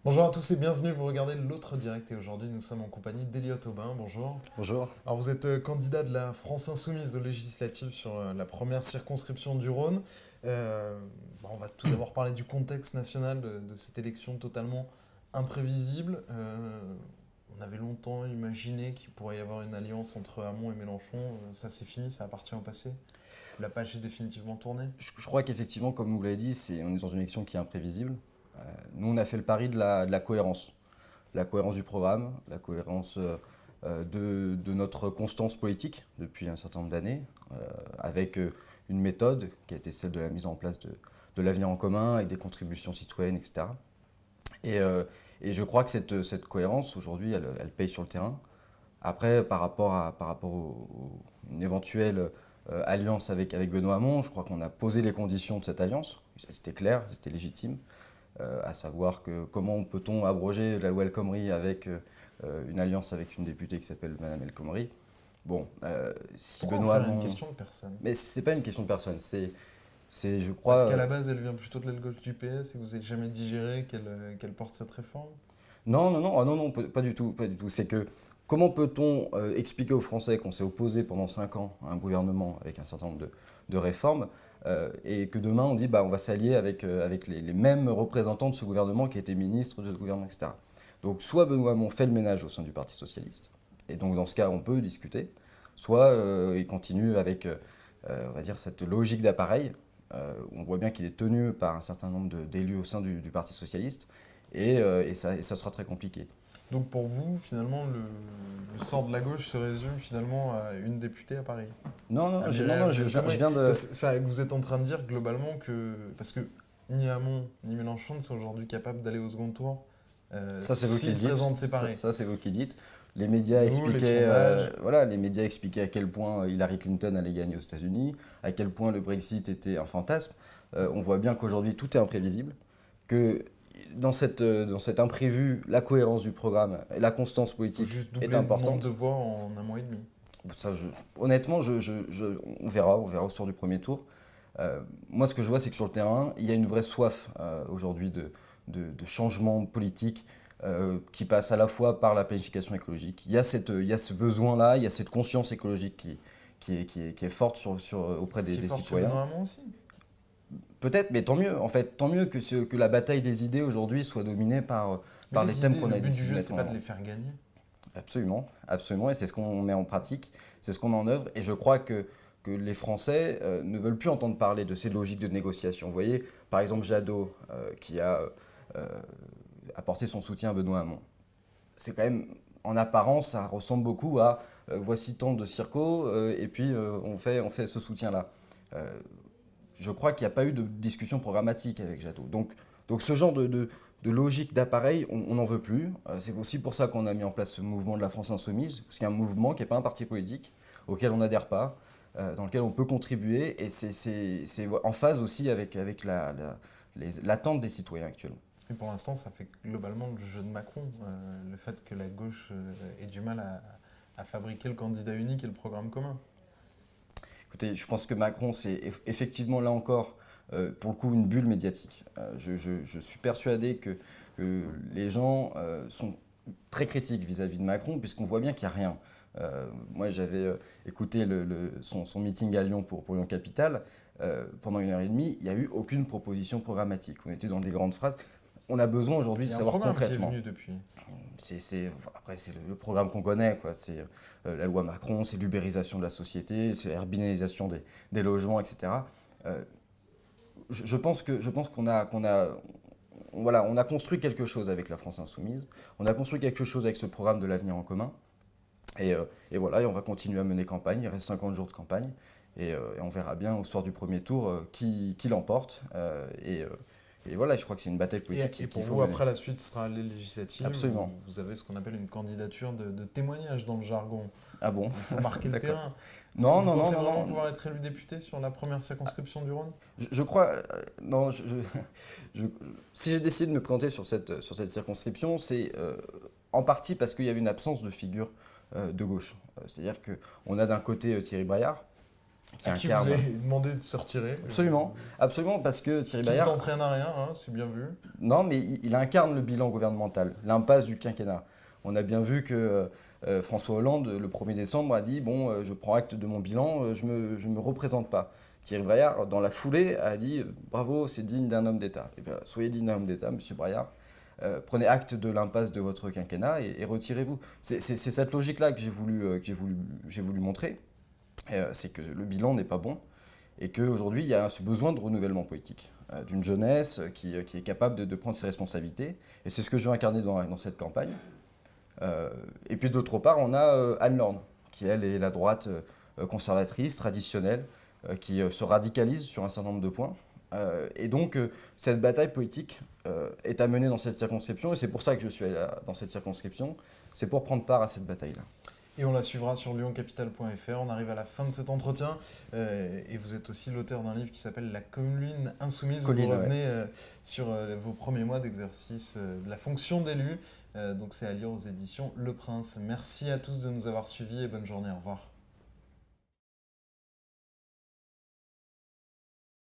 Bonjour à tous et bienvenue, vous regardez l'autre direct et aujourd'hui nous sommes en compagnie d'Eliott Aubin, bonjour. Bonjour. Alors vous êtes candidat de la France Insoumise aux législatives sur la première circonscription du Rhône. On va tout d'abord parler du contexte national de cette élection totalement imprévisible. On avait longtemps imaginé qu'il pourrait y avoir une alliance entre Hamon et Mélenchon. Ça c'est fini, ça appartient au passé. La page est définitivement tournée. Je crois qu'effectivement, comme vous l'avez dit, on est dans une élection qui est imprévisible. Nous, on a fait le pari de la cohérence. La cohérence du programme, la cohérence de notre constance politique depuis un certain nombre d'années, avec une méthode qui a été celle de la mise en place de l'avenir en commun, avec des contributions citoyennes, etc. Et, euh, et je crois que cette cohérence, aujourd'hui, elle paye sur le terrain. Après, par rapport une éventuelle alliance avec Benoît Hamon, je crois qu'on a posé les conditions de cette alliance. C'était clair, c'était légitime. À savoir que comment peut-on abroger la loi El Khomri avec une alliance avec une députée qui s'appelle Madame El Khomri. Bon, si Pourquoi en Benoît faire une Hamon... question de personne? Mais c'est pas une question de personne, je Parce crois... qu'à la base, elle vient plutôt de l'aile gauche du PS et que vous n'avez jamais digéré qu'elle porte cette réforme? Non, non, non, ah non, non, pas du tout, pas du tout. C'est que comment peut-on expliquer aux Français qu'on s'est opposé pendant 5 ans à un gouvernement avec un certain nombre de réformes et que demain on dit bah, on va s'allier avec les mêmes représentants de ce gouvernement qui étaient ministres de ce gouvernement, etc. Donc soit Benoît Hamon fait le ménage au sein du Parti Socialiste, et donc dans ce cas on peut discuter, soit il continue avec, on va dire, cette logique d'appareil. On voit bien qu'il est tenu par un certain nombre d'élus au sein du Parti Socialiste et ça sera très compliqué. Donc pour vous, finalement, le sort de la gauche se résume finalement à une députée à Paris, Non, non, à non, Mireille non, El je Khomri. viens de... Enfin, vous êtes en train de dire globalement que... Parce que ni Hamon ni Mélenchon ne sont aujourd'hui capables d'aller au second tour Ça, c'est vous qui s'ils le se dites. présentent séparés. Ça, c'est vous qui dites. Les médias Nous, les expliquaient, sondages... voilà, les médias expliquaient à quel point Hillary Clinton allait gagner aux États-Unis, à quel point le Brexit était un fantasme. On voit bien qu'aujourd'hui, tout est imprévisible, que dans cet imprévu, la cohérence du programme, et la constance Il faut politique juste est doubler le nombre de importante. voix en un mois et demi. Ça, honnêtement, on verra au sort du premier tour. Moi, ce que je vois, c'est que sur le terrain, il y a une vraie soif aujourd'hui de changement politique qui passe à la fois par la planification écologique. Il y a ce besoin-là, il y a cette conscience écologique qui est forte auprès Qui est des fort chez citoyens. Benoît Hamon aussi. Peut-être, mais tant mieux, en fait, tant mieux que la bataille des idées aujourd'hui soit dominée Mais par les les thèmes idées, qu'on le a but du décidé de jeu, mettre c'est en pas de avant. les faire gagner. Absolument, absolument, et c'est ce qu'on met en pratique, c'est ce qu'on met en œuvre, et je crois que les Français ne veulent plus entendre parler de ces logiques de négociation. Vous voyez, par exemple, Jadot, qui a euh, apporté son soutien à Benoît Hamon. C'est quand même, en apparence, ça ressemble beaucoup à voici tant de circo, et puis on fait ce soutien-là. Euh, je crois qu'il n'y a pas eu de discussion programmatique avec Jadot. Donc ce genre de logique d'appareil, on n'en veut plus. C'est aussi pour ça qu'on a mis en place ce mouvement de la France Insoumise, parce qu'il y a un mouvement qui n'est pas un parti politique, auquel on n'adhère pas, dans lequel on peut contribuer, et c'est en phase aussi avec l'attente des citoyens actuellement. Et pour l'instant, ça fait globalement le jeu de Macron. Le fait que la gauche ait du mal à fabriquer le candidat unique et le programme commun. Écoutez, je pense que Macron, c'est effectivement là encore, pour le coup, une bulle médiatique. Je suis persuadé que les gens sont très critiques vis-à-vis de Macron, puisqu'on voit bien qu'il n'y a rien. Moi, j'avais écouté son meeting à Lyon pour Lyon Capital. Pendant 1 heure et demie, il n'y a eu aucune proposition programmatique. On était dans des grandes phrases. On a besoin aujourd'hui Il de y a un savoir programme qui est concrètement. venu depuis. Après, c'est le programme qu'on connaît, quoi. C'est la loi Macron, c'est l'ubérisation de la société, c'est l'herbinalisation des logements, etc. Euh, je pense qu'on a construit quelque chose avec la France Insoumise. On a construit quelque chose avec ce programme de l'avenir en commun. Et voilà, et on va continuer à mener campagne. Il reste 50 jours de campagne. Et on verra bien au soir du premier tour qui l'emporte. Et voilà, je crois que c'est une bataille politique Et pour qu'il faut vous, mener. après la suite sera les législatives. Absolument. Vous avez ce qu'on appelle une candidature de témoignage dans le jargon. Ah bon? Il faut marquer le D'accord. terrain. Non, Vous non, non, pensez non, vraiment non. pouvoir être élu député sur la première circonscription du Rhône? Je crois. Non, je- si j'ai décidé de me présenter sur cette circonscription, c'est en partie parce qu'il y avait une absence de figure de gauche. C'est-à-dire qu'on a d'un côté Thierry Braillard, À qui vous avez demandé de se retirer. Absolument, absolument, parce que Thierry Qui ne Bayard... tente rien à rien, hein, c'est bien vu. Non, mais il incarne le bilan gouvernemental, l'impasse du quinquennat. On a bien vu que François Hollande, le 1er décembre, a dit « Bon, je prends acte de mon bilan, je me représente pas ». Thierry Braillard, dans la foulée, a dit « Bravo, c'est digne d'un homme d'État ». Eh bien, soyez digne d'un homme d'État, monsieur Braillard. Prenez acte de l'impasse de votre quinquennat et retirez-vous. C'est cette logique-là que j'ai voulu montrer. C'est que le bilan n'est pas bon et qu'aujourd'hui, il y a ce besoin de renouvellement politique, d'une jeunesse qui est capable de prendre ses responsabilités. Et c'est ce que je veux incarner dans cette campagne. Et puis d'autre part, on a Anne Lorne, qui elle est la droite conservatrice, traditionnelle, qui se radicalise sur un certain nombre de points. Et donc, cette bataille politique est à mener dans cette circonscription, et c'est pour ça que je suis là, dans cette circonscription, c'est pour prendre part à cette bataille-là. Et on la suivra sur lyoncapital.fr. On arrive à la fin de cet entretien. Et vous êtes aussi l'auteur d'un livre qui s'appelle La Colline Insoumise. Vous revenez sur vos premiers mois d'exercice de la fonction d'élu. Donc c'est à lire aux éditions Le Prince. Merci à tous de nous avoir suivis et bonne journée. Au revoir.